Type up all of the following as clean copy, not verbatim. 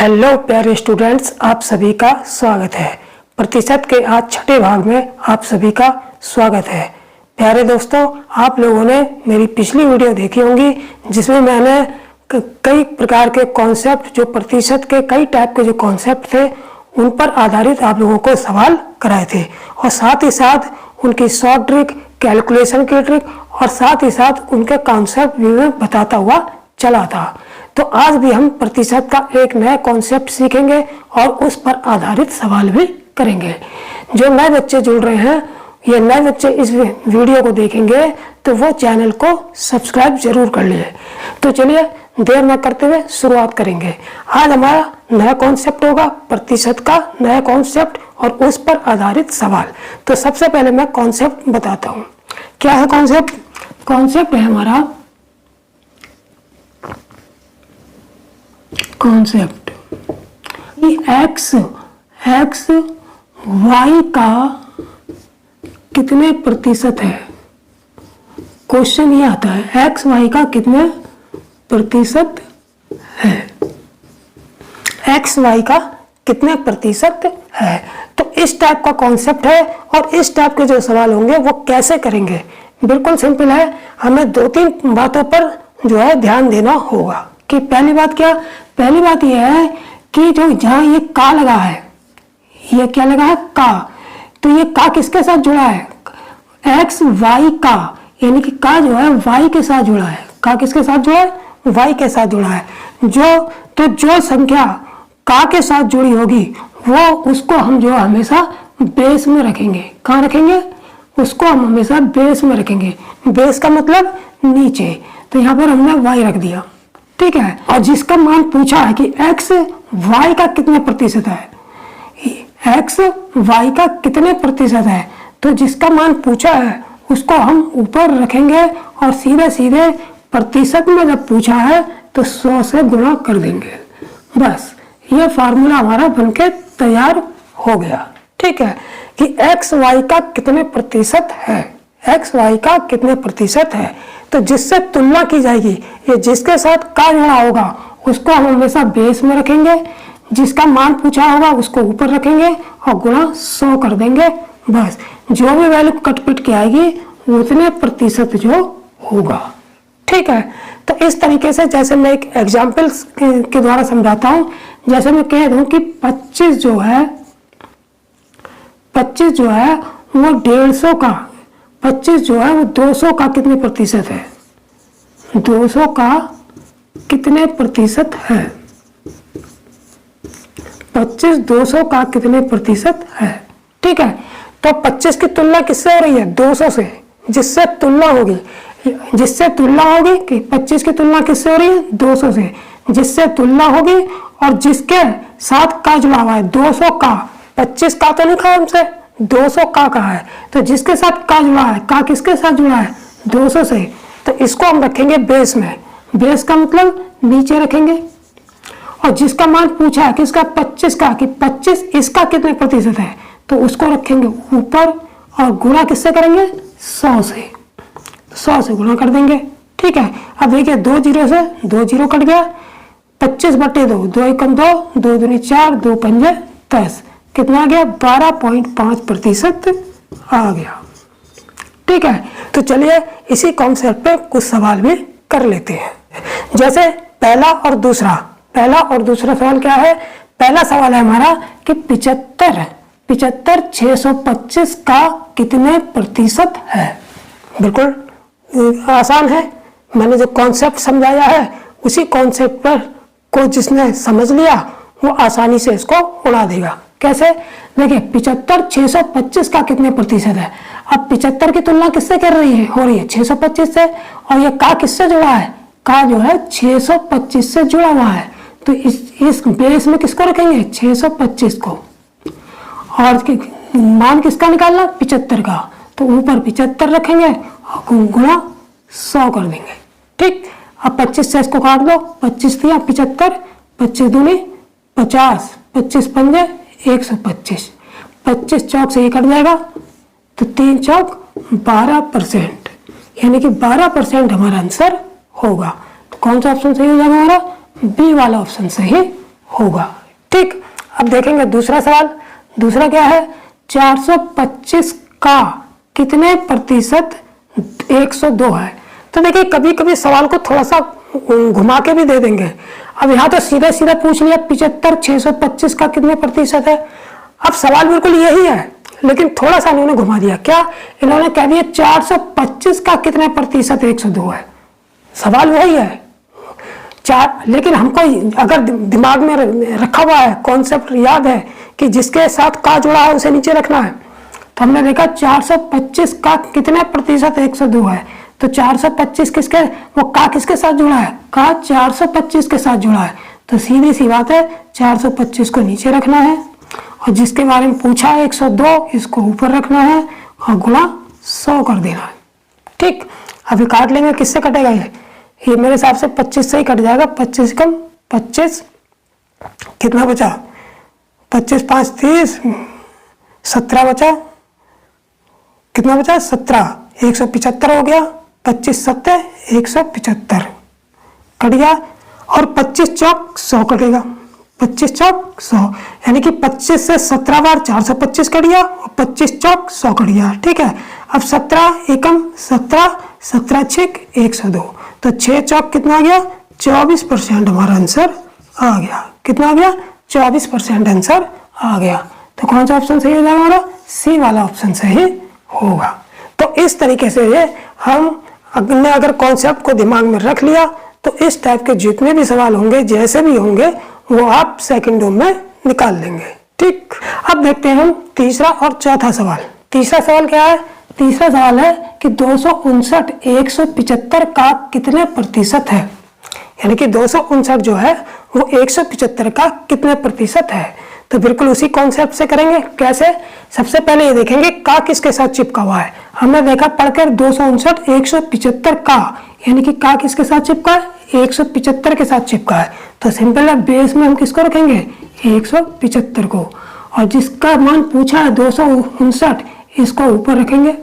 Hello प्यारे students, आप सभी का स्वागत है। प्रतिशत के आज छठे भाग में आप सभी का स्वागत है। प्यारे दोस्तों, आप लोगों ने मेरी पिछली वीडियो देखी होंगी जिसमें मैंने कई प्रकार के कॉन्सेप्ट, जो प्रतिशत के कई टाइप के जो कॉन्सेप्ट थे उन पर आधारित आप लोगों को सवाल कराए थे और साथ ही साथ उनकी शॉर्ट ट्रिक, कैलकुलेशन की ट्रिक और साथ ही साथ उनके कॉन्सेप्ट भी मैं बताता हुआ चला था। तो आज भी हम प्रतिशत का एक नया कॉन्सेप्ट सीखेंगे और उस पर आधारित सवाल भी करेंगे। जो नए बच्चे जुड़ रहे हैं, ये नए बच्चे इस वीडियो को देखेंगे तो वो चैनल को सब्सक्राइब जरूर कर लिए। तो चलिए देर न करते हुए शुरुआत करेंगे। आज हमारा नया कॉन्सेप्ट होगा प्रतिशत का नया कॉन्सेप्ट और उस पर आधारित सवाल। तो सबसे पहले मैं कॉन्सेप्ट बताता हूँ। क्या है कॉन्सेप्ट? कॉन्सेप्ट है हमारा कॉन्सेप्ट एक्स वाई का कितने प्रतिशत है। क्वेश्चन ये आता है एक्स वाई का कितने प्रतिशत है, एक्स वाई का कितने प्रतिशत है। तो इस टाइप का कॉन्सेप्ट है और इस टाइप के जो सवाल होंगे वो कैसे करेंगे, बिल्कुल सिंपल है। हमें दो तीन बातों पर जो है ध्यान देना होगा। कि पहली बात क्या? पहली बात यह है कि जो जहां ये का लगा है, ये क्या लगा है? का। तो ये का किसके साथ जुड़ा है? एक्स वाई का, यानी कि का जो है वाई के साथ जुड़ा है। का किसके साथ जुड़ा है? वाई के साथ जुड़ा है। जो संख्या का के साथ जुड़ी होगी वो उसको हम जो हमेशा बेस में रखेंगे। कहाँ रखेंगे? उसको हम हमेशा बेस में रखेंगे। बेस का मतलब नीचे। तो यहाँ पर हमने वाई रख दिया, ठीक है। और जिसका मान पूछा है कि एक्स वाई का कितने प्रतिशत है, एक्स वाई का कितने प्रतिशत है, तो जिसका मान पूछा है उसको हम ऊपर रखेंगे और सीधे सीधे प्रतिशत में जब पूछा है तो 100 से गुणा कर देंगे। बस ये फार्मूला हमारा बनके तैयार हो गया, ठीक है। कि एक्स वाई का कितने प्रतिशत है, एक्स वाई का कितने प्रतिशत है। तो जिससे तुलना की जाएगी, ये जिसके साथ का जुड़ा होगा उसको हम हमेशा बेस में रखेंगे, जिसका मान पूछा होगा उसको ऊपर रखेंगे और गुणा 100 कर देंगे। बस जो भी वैल्यू कट के आएगी उतने प्रतिशत जो होगा, ठीक है। तो इस तरीके से जैसे मैं एक एग्जाम्पल के द्वारा समझाता हूँ। जैसे मैं कह दूं कि 25 जो है वो 150 का, 25 जो है वो 200 का कितने प्रतिशत है, 200 का कितने प्रतिशत है, 25 200 का कितने प्रतिशत है, ठीक है। तो 25 की तुलना किससे हो रही है? 200 से। जिससे तुलना होगी कि 25 की तुलना किससे हो रही है? 200 से। जिससे तुलना होगी और जिसके साथ का जुड़ा हुआ है 200 का, 25 का तो नहीं कहा हमसे, 200 का कहा है। तो जिसके साथ का जुड़ा है, का किसके साथ जुड़ा है? 200 से। तो इसको हम रखेंगे बेस में। बेस का मतलब नीचे रखेंगे। और जिसका मान पूछा है किसका? 25 का, कि 25 इसका कितने प्रतिशत है, तो उसको रखेंगे ऊपर और गुणा किससे करेंगे? 100 से। 100 से गुणा कर देंगे, ठीक है। अब देखिए 2 जीरो से 2 जीरो कट गया। 25/2, 2 एकम 2, 2 दूनी 4, 2 पंजे 10। कितना आ गया? 12.5% आ गया, ठीक है। तो चलिए इसी कॉन्सेप्ट पे कुछ सवाल भी कर लेते हैं। जैसे पहला और दूसरा सवाल क्या है? पहला सवाल है हमारा कि 75 625 का कितने प्रतिशत है। बिल्कुल आसान है। मैंने जो कॉन्सेप्ट समझाया है उसी कॉन्सेप्ट पर को जिसने समझ लिया वो आसानी से इसको उड़ा देगा। कैसे? देखिए 75 625 का कितने प्रतिशत है। अब 75 की तुलना किससे कर रही है? हो रही है 625 से। और ये का किससे जुड़ा है? का जो है 625 से जुड़ा हुआ है। तो इस बेस में किसको रखेंगे? 625 को। और मान किसका निकालना? 75 का। तो ऊपर 75 रखेंगे और गुणा 100 कर देंगे, ठीक। अब 25 से इसको काट दो। 25 दिया 75, 25 दूनी 50, 25 पंजे 125, 25 चौक से ये कट जाएगा तो 3 चौक 12%, यानी कि 12% हमारा आंसर होगा। तो कौन सा ऑप्शन सही हो जाएगा हमारा? बी वाला ऑप्शन सही होगा। ठीक, अब देखेंगे दूसरा सवाल। दूसरा क्या है, 425 का कितने प्रतिशत 102 है। तो देखिए कभी कभी सवाल को थोड़ा सा घुमा के भी दे देंगे। अब यहाँ तो सीधा सीधा पूछ लिया 75 625 का कितने प्रतिशत है। अब सवाल बिल्कुल यही है, लेकिन थोड़ा सा इन्होंने घुमा दिया। क्या इन्होंने कह दिया 425 का कितने प्रतिशत 102 है। सवाल वही है लेकिन हमको अगर दिमाग में रखा हुआ है, कॉन्सेप्ट याद है कि जिसके साथ का जुड़ा है उसे नीचे रखना है। तो हमने देखा 425 का कितने प्रतिशत 102 है। तो 425 किसके, वो का किसके साथ जुड़ा है, का 425 के साथ जुड़ा है। तो सीधी सी बात है 425 को नीचे रखना है और जिसके बारे में पूछा है 102 इसको ऊपर रखना है और गुणा 100 कर देना है। ठीक, अभी काट लेंगे, किससे कटेगा ये मेरे हिसाब से 25 से ही कट जाएगा। 25 कम 25 कितना बचा, 25 5 30 17 बचा, कितना बचा 17, 175 हो गया। 25 7 175 कट गया और 25 चौक 100 कटेगा। 25 चौक 100 यानी कि 25 से 17 बार 425 कट गया और 25 चौक 100 कट गया। ठीक है, अब 17 एकम 17 17 छेक 102, तो 6 चौक कितना आ गया 24% हमारा आंसर आ गया। कितना आ गया 24% आंसर आ गया। तो कौन सा ऑप्शन सही हो जाएगा हमारा, सी वाला ऑप्शन सही होगा। तो इस तरीके से हम अगर कॉन्सेप्ट को दिमाग में रख लिया तो इस टाइप के जितने भी सवाल होंगे जैसे भी होंगे वो आप सेकंडों में निकाल लेंगे। ठीक, अब देखते हैं हम तीसरा और चौथा सवाल। तीसरा सवाल क्या है, तीसरा सवाल है कि 259 175 का कितने प्रतिशत है। यानी कि 259 जो है वो 175 का कितने प्रतिशत है। तो बिल्कुल उसी कॉन्सेप्ट से करेंगे। कैसे, सबसे पहले ये देखेंगे का किसके साथ चिपका हुआ है। हमने देखा पढ़कर 259 175 का, यानी कि का किसके साथ चिपका है 175 के साथ चिपका है। तो सिंपल है, बेस में हम किसको रखेंगे 175 को, और जिसका मान पूछा है 259 इसको ऊपर रखेंगे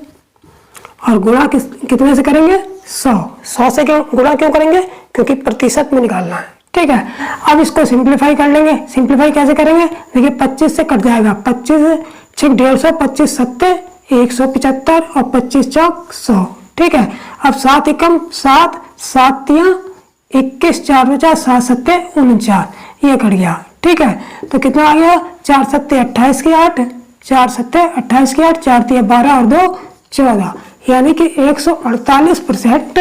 और गुणा कितने से करेंगे 100 से गुणा क्यों करेंगे, क्योंकि प्रतिशत में निकालना है। ठीक है, अब इसको सिंप्लीफाई कर लेंगे। सिंप्लीफाई कैसे करेंगे, देखिए 25 से कट जाएगा, 25 6 150, 25 7 175 और 25 चौक 100। ठीक है, अब 7 एकम 7 7 21 4 बचा 7 7 49, ये कट गया। ठीक है, तो कितना आ गया 4 7 28 की 8, 4 7 28 की 8, 4 3 12 और 2 14, यानी कि 148%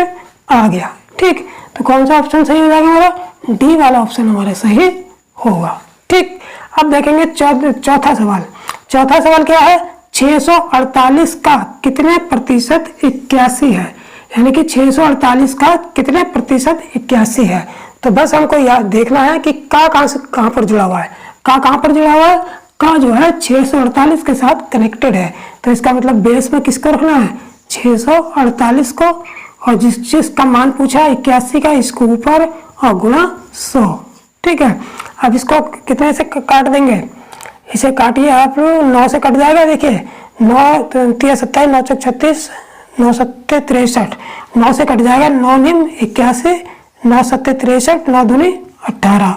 आ गया। ठीक, तो कौन सा ऑप्शन सही हो जाएगा हमारा, डी वाला ऑप्शन हमारा सही होगा। ठीक, अब देखेंगे चौथा सवाल। चौथा सवाल क्या है, 648 का कितने प्रतिशत 81 है। यानी कि 648 का कितने प्रतिशत 81 है। तो बस हमको याद देखना है कि का कहाँ पर जुड़ा हुआ है। का कहाँ पर जुड़ा हुआ है, का जो है 648 के साथ कनेक्टेड है। तो इसका मतलब बेस में किसको रखना है 648 को, और जिसका मान पूछा है 81 का इसको ऊपर और गुणा 100। ठीक है, अब इसको कितने से काट देंगे, इसे काटिए आप, 9 से कट जाएगा। देखिए 9 3 27 9 चौक 36 9 7 63, 9 से कट जाएगा, 9 निम 81 9 7 63 9 दूनी 18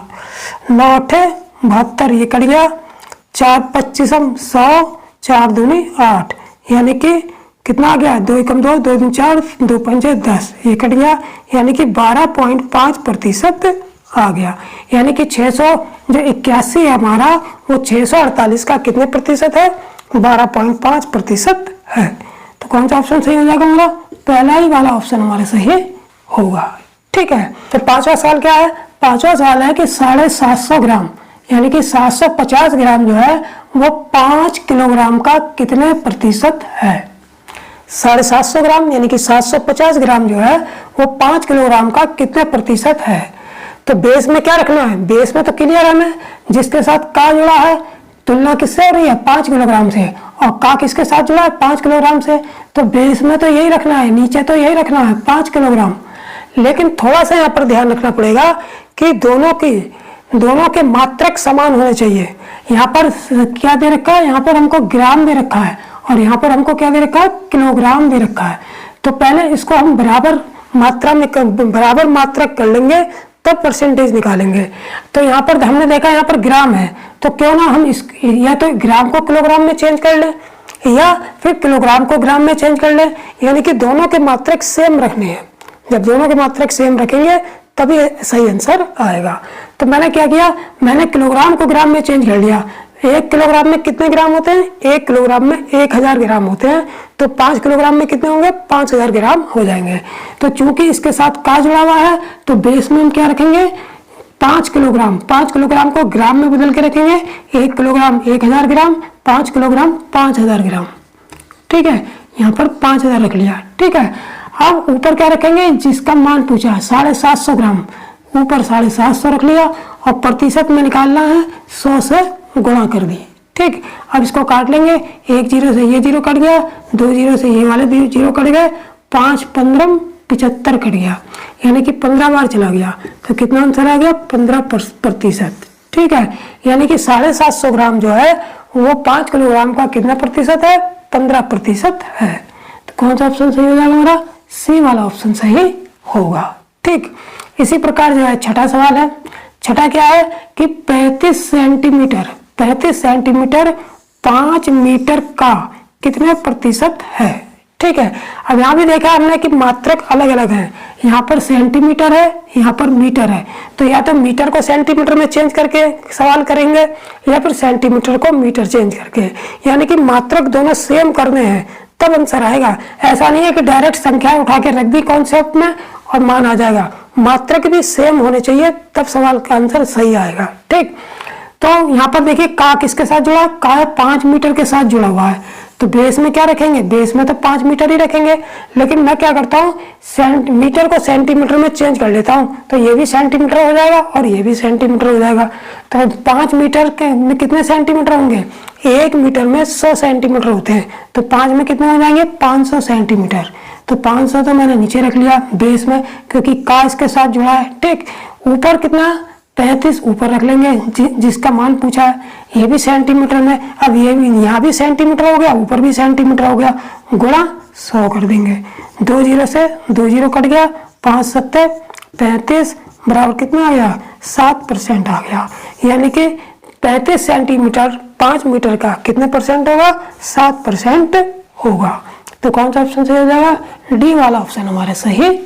9 8 72, ये कट गया। 4 25 100 4 दूनी 8, यानी कि कितना आ गया 2 एकम 2 2 दूनी 4 2 5 10, ये कट गया, यानी कि 12.5% आ गया। यानी कि 600 जो 81 है हमारा वो 648 का कितने प्रतिशत है 12.5% है। तो कौन सा ऑप्शन सही हो जाएगा हमारा, पहला ही वाला ऑप्शन हमारा सही होगा। ठीक है, तो पांचवा सवाल क्या है, पांचवा सवाल है कि 750 ग्राम यानी कि 750 ग्राम जो है वो 5 किलोग्राम का कितने प्रतिशत है। 750 ग्राम यानी कि 750 ग्राम जो है वो 5 किलोग्राम का कितने प्रतिशत है। तो बेस में क्या रखना है, बेस में तो क्लियर है, जिसके साथ का जुड़ा है तुलना किससे हो रही है 5 किलोग्राम से, और का किसके साथ जुड़ा है 5 किलोग्राम से। तो बेस में तो यही रखना है, नीचे तो यही रखना है 5 किलोग्राम। लेकिन थोड़ा सा यहाँ पर ध्यान रखना पड़ेगा कि दोनों के मात्रक समान होने चाहिए। यहाँ पर क्या दे रखा है, यहाँ पर हमको ग्राम दे रखा है और यहाँ पर हमको क्या दे रखा है किलोग्राम दे रखा है। तो पहले इसको हम बराबर मात्रा कर लेंगे तब परसेंटेज निकालेंगे। तो यहाँ पर हमने देखा यहाँ पर ग्राम है, तो क्यों ना हम इस या तो ग्राम को किलोग्राम में चेंज कर लें या फिर किलोग्राम को ग्राम में चेंज कर लें, यानी कि दोनों के मात्रक सेम रखने हैं। जब दोनों के मात्रक सेम रखेंगे तभी सही आंसर आएगा। तो मैंने क्या किया, मैंने किलोग्राम को ग्राम में चेंज कर लिया। 1 किलोग्राम में कितने ग्राम होते हैं? 1 किलोग्राम में 1000 ग्राम होते हैं, तो 5 किलोग्राम में कितने होंगे? 5000 ग्राम हो जाएंगे। तो चूंकि इसके साथ का जुड़ा हुआ है तो बेस में हम क्या रखेंगे? 5 किलोग्राम। 5 किलोग्राम को ग्राम में बदल के रखेंगे। 1 किलोग्राम 1000 ग्राम, 5 किलोग्राम 5000 ग्राम। ठीक है, यहाँ पर 5000 रख लिया। ठीक है, अब ऊपर क्या रखेंगे? जिसका मान पूछा है 750 ग्राम, ऊपर 750 रख लिया और प्रतिशत में निकालना है 100 से गुणा कर दी। ठीक, अब इसको काट लेंगे। 1 जीरो से ये जीरो कट गया, 2 जीरो से ये वाले जीरो कट गए, 5 15 75 कट गया, यानी कि 15 बार चला गया। तो कितना आंसर आ गया? 15%। ठीक है, यानी कि 750 ग्राम जो है वो 5 किलोग्राम का कितना प्रतिशत है? 15% है। तो कौन सा ऑप्शन सही हो जाएगा हमारा? सी वाला ऑप्शन सही होगा। ठीक, इसी प्रकार जो है छठा सवाल है। छठा क्या है कि 35 सेंटीमीटर 5 मीटर का कितने प्रतिशत है? ठीक है, अब यहाँ भी देखा हमने कि मात्रक अलग अलग हैं। यहाँ पर सेंटीमीटर है, यहाँ पर मीटर है, तो या तो मीटर को सेंटीमीटर में चेंज करके सवाल करेंगे या फिर सेंटीमीटर को मीटर चेंज करके, यानी कि मात्रक दोनों सेम करने हैं तब आंसर आएगा। ऐसा नहीं है कि डायरेक्ट संख्या उठा के रख दी कॉन्सेप्ट में और मान आ जाएगा। मात्रक भी सेम होने चाहिए तब सवाल का आंसर सही आएगा। ठीक, तो यहाँ पर देखिए का किसके साथ जुड़ा है? का 5 मीटर के साथ जुड़ा हुआ है, तो बेस में क्या रखेंगे? बेस में तो 5 मीटर ही रखेंगे, लेकिन मैं क्या करता हूँ मीटर को सेंटीमीटर में चेंज कर लेता हूँ, तो ये भी सेंटीमीटर हो जाएगा और ये भी सेंटीमीटर हो जाएगा। तो 5 मीटर के में कितने सेंटीमीटर होंगे? 1 मीटर में 100 सेंटीमीटर होते हैं, तो 5 में कितने हो जाएंगे? 500 सेंटीमीटर। तो 500 तो मैंने नीचे रख लिया बेस में, क्योंकि का इसके साथ जुड़ा है। ठीक, ऊपर कितना? 35 ऊपर रख लेंगे जिसका मान पूछा है, ये भी सेंटीमीटर में। अब ये भी यहाँ भी सेंटीमीटर हो गया, ऊपर भी सेंटीमीटर हो गया, गुणा 100 कर देंगे। 2 जीरो से 2 जीरो कट गया, 5 सत्ते 35 बराबर कितना आ गया? 7% आ गया, यानी कि 35 सेंटीमीटर 5 मीटर का कितने परसेंट होगा? 7% होगा। तो कौन सा ऑप्शन सही हो जाएगा? डी वाला ऑप्शन हमारा सही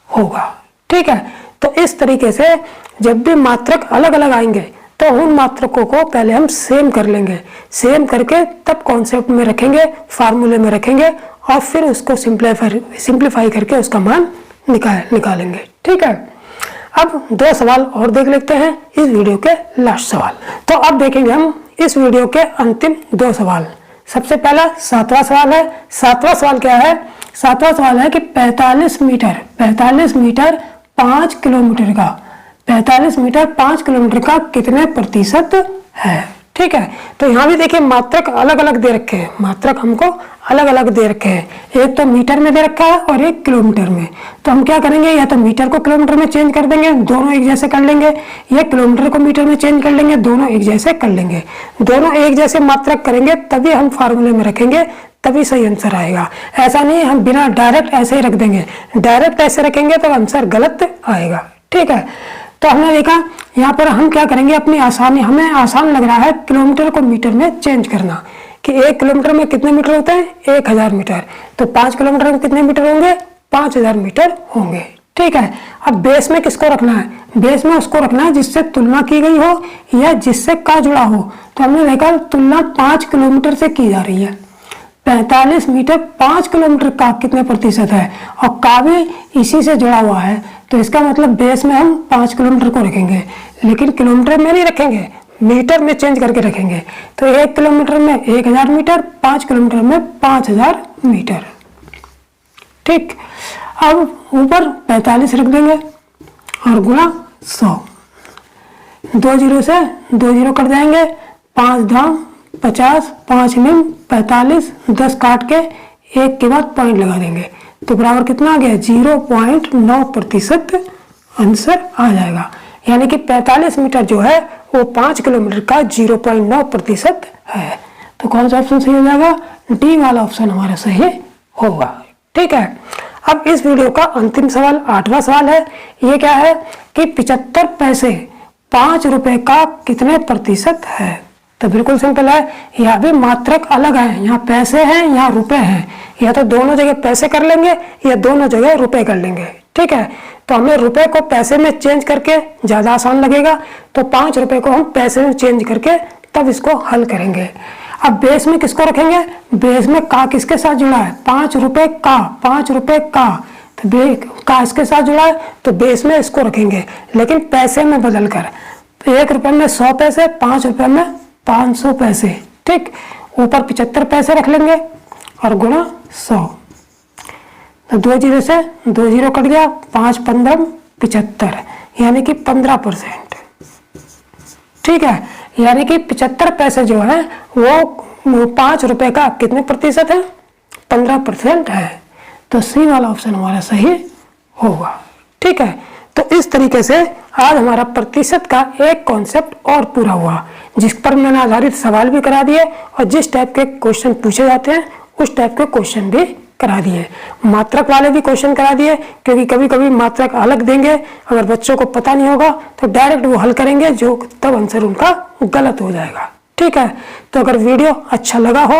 होगा। ठीक है, तो इस तरीके से जब भी मात्रक अलग अलग आएंगे तो उन मात्रकों को पहले हम सेम कर लेंगे, सेम करके तब कॉन्सेप्ट में रखेंगे, फार्मूले में रखेंगे और फिर उसको सिंप्लीफाई करके उसका मान निकालेंगे। ठीक है, अब 2 सवाल और देख लेते हैं इस वीडियो के लास्ट सवाल। तो अब देखेंगे हम इस वीडियो के अंतिम 2 सवाल। सबसे पहला 7वां सवाल है। 7वां सवाल क्या है? 7वां सवाल है कि 45 मीटर 5 किलोमीटर का 45 मीटर 5 किलोमीटर का कितने प्रतिशत है? ठीक है, तो यहाँ भी देखिए मात्रक अलग अलग दे रखे हैं, मात्रक हमको अलग अलग दे रखे हैं। एक तो मीटर में दे रखा है और एक किलोमीटर में। तो हम क्या करेंगे? या तो मीटर को किलोमीटर में चेंज कर देंगे, दोनों एक जैसे कर लेंगे, या किलोमीटर को मीटर में चेंज कर लेंगे, दोनों एक जैसे कर लेंगे। दोनों एक जैसे मात्रक करेंगे तभी हम फार्मूले में रखेंगे, तभी सही आंसर आएगा। ऐसा नहीं हम बिना डायरेक्ट ऐसे ही रख देंगे, डायरेक्ट ऐसे रखेंगे तो आंसर गलत आएगा। ठीक है, तो हमने देखा यहाँ पर हम क्या करेंगे, अपनी आसानी, हमें आसान लग रहा है किलोमीटर को मीटर में चेंज करना कि 1 किलोमीटर में कितने मीटर होते हैं? 1000 मीटर। तो 5 किलोमीटर में कितने मीटर होंगे? 5000 मीटर होंगे। ठीक है, अब बेस में किसको रखना है? बेस में उसको रखना है जिससे तुलना की गई हो या जिससे का जुड़ा हो। तो हमने देखा तुलना 5 किलोमीटर से की जा रही है। 45 मीटर 5 किलोमीटर का कितने प्रतिशत है और का भी इसी से जुड़ा हुआ है, तो इसका मतलब बेस में हम 5 किलोमीटर को रखेंगे, लेकिन किलोमीटर में नहीं रखेंगे, मीटर में चेंज करके रखेंगे। तो 1 किलोमीटर में 1000 मीटर, 5 किलोमीटर में 5000 मीटर। ठीक, अब ऊपर 45 रख देंगे और गुणा 100। 2 जीरो से 2 जीरो कट जाएंगे, 5 धाम 50, 5 निम 45, 10 काट के 1 के बाद पॉइंट लगा देंगे, तो बराबर कितना आ गया? 0.9% आंसर आ जाएगा। यानी कि 45 मीटर जो है वो 5 किलोमीटर का 0.9% है। तो कौन सा ऑप्शन सही हो जाएगा? डी वाला ऑप्शन हमारा सही होगा। ठीक है, अब इस वीडियो का अंतिम सवाल 8वां सवाल है। ये क्या है कि 75 पैसे 5 रुपए का कितने प्रतिशत है। तो बिल्कुल सिंपल है, यहाँ भी मात्रक अलग है, यहाँ पैसे हैं यहाँ रुपए हैं, या तो दोनों जगह पैसे कर लेंगे या दोनों जगह रुपए कर लेंगे। ठीक है, तो हमें रुपए को पैसे में चेंज करके ज्यादा आसान लगेगा, तो 5 रुपए को हम पैसे में चेंज करके तब इसको हल करेंगे। अब बेस में किसको रखेंगे, बेस में का किसके साथ जुड़ा है, 5 रुपए का, 5 रुपए का, तो का इसके साथ जुड़ा है तो बेस में इसको रखेंगे, लेकिन पैसे में बदल कर। 1 रुपए में 100 पैसे, 5 रुपए में 500 पैसे। ठीक, ऊपर 75 पैसे रख लेंगे और गुणा 100, तो 2 जीरो से 2 जीरो कट गया, 5 15 75, यानी कि 15%। ठीक है, यानी कि 75 पैसे जो है वो 5 रुपए का कितने प्रतिशत है, 15% है। तो सी वाला ऑप्शन हमारा सही होगा। ठीक है, तो इस तरीके से आज हमारा प्रतिशत का एक कॉन्सेप्ट और पूरा हुआ, जिस पर मैंने आधारित सवाल भी करा दिए और जिस टाइप के क्वेश्चन पूछे जाते हैं उस टाइप के क्वेश्चन भी करा दिए। मात्रक वाले भी क्वेश्चन करा दिए, क्योंकि कभी कभी मात्रक अलग देंगे, अगर बच्चों को पता नहीं होगा तो डायरेक्ट वो हल करेंगे, जो तब आंसर उनका गलत हो जाएगा। ठीक है, तो अगर वीडियो अच्छा लगा हो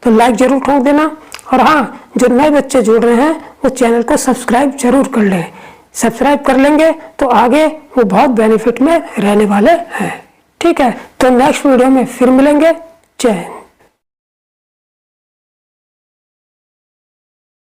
तो लाइक जरूर ठोक देना, और हाँ, जो नए बच्चे जुड़ रहे हैं वो चैनल को सब्सक्राइब जरूर कर लें। सब्सक्राइब कर लेंगे तो आगे वो बहुत बेनिफिट में रहने वाले हैं। ठीक है, तो नेक्स्ट वीडियो में फिर मिलेंगे। जय हिंद।